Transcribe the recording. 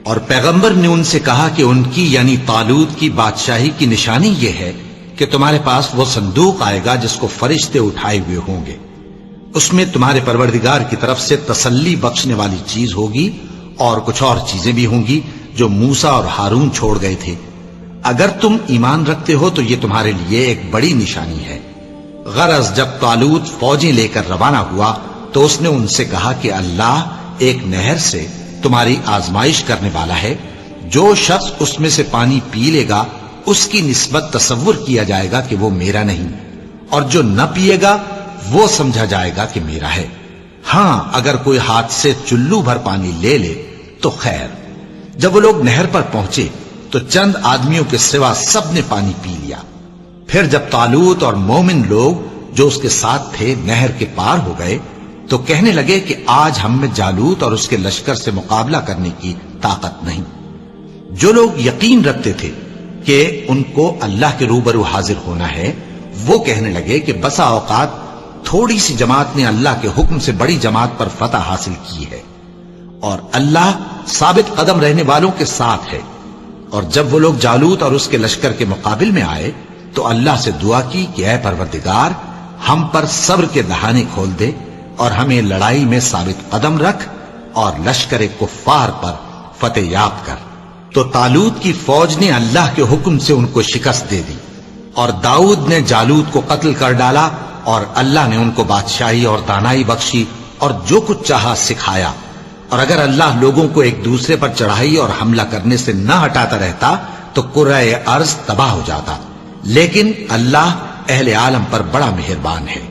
اور پیغمبر نے ان سے کہا کہ ان کی یعنی طالوت کی بادشاہی کی نشانی یہ ہے کہ تمہارے پاس وہ صندوق آئے گا جس کو فرشتے اٹھائے ہوئے ہوں گے، اس میں تمہارے پروردگار کی طرف سے تسلی بخشنے والی چیز ہوگی اور کچھ اور چیزیں بھی ہوں گی جو موسیٰ اور ہارون چھوڑ گئے تھے۔ اگر تم ایمان رکھتے ہو تو یہ تمہارے لیے ایک بڑی نشانی ہے۔ غرض جب طالوت فوجیں لے کر روانہ ہوا تو اس نے ان سے کہا کہ اللہ ایک نہر سے تمہاری آزمائش کرنے والا ہے، جو شخص اس میں سے پانی پی لے گا اس کی نسبت تصور کیا جائے گا کہ وہ میرا نہیں، اور جو نہ پیے گا وہ سمجھا جائے گا کہ میرا ہے۔ ہاں اگر کوئی ہاتھ سے چلو بھر پانی لے لے تو خیر۔ جب وہ لوگ نہر پر پہنچے تو چند آدمیوں کے سوا سب نے پانی پی لیا۔ پھر جب طالوت اور مومن لوگ جو اس کے ساتھ تھے نہر کے پار ہو گئے تو کہنے لگے کہ آج ہم میں جالوت اور اس کے لشکر سے مقابلہ کرنے کی طاقت نہیں۔ جو لوگ یقین رکھتے تھے کہ ان کو اللہ کے روبرو حاضر ہونا ہے، وہ کہنے لگے کہ بسا اوقات تھوڑی سی جماعت نے اللہ کے حکم سے بڑی جماعت پر فتح حاصل کی ہے، اور اللہ ثابت قدم رہنے والوں کے ساتھ ہے۔ اور جب وہ لوگ جالوت اور اس کے لشکر کے مقابل میں آئے تو اللہ سے دعا کی کہ اے پروردگار، ہم پر صبر کے دہانے کھول دے اور ہمیں لڑائی میں ثابت قدم رکھ اور لشکر کفار پر فتح یاب کر۔ تو طالوت کی فوج نے اللہ کے حکم سے ان کو شکست دے دی، اور داؤد نے جالوت کو قتل کر ڈالا، اور اللہ نے ان کو بادشاہی اور دانائی بخشی اور جو کچھ چاہا سکھایا۔ اور اگر اللہ لوگوں کو ایک دوسرے پر چڑھائی اور حملہ کرنے سے نہ ہٹاتا رہتا تو کرۂ ارض تباہ ہو جاتا، لیکن اللہ اہل عالم پر بڑا مہربان ہے۔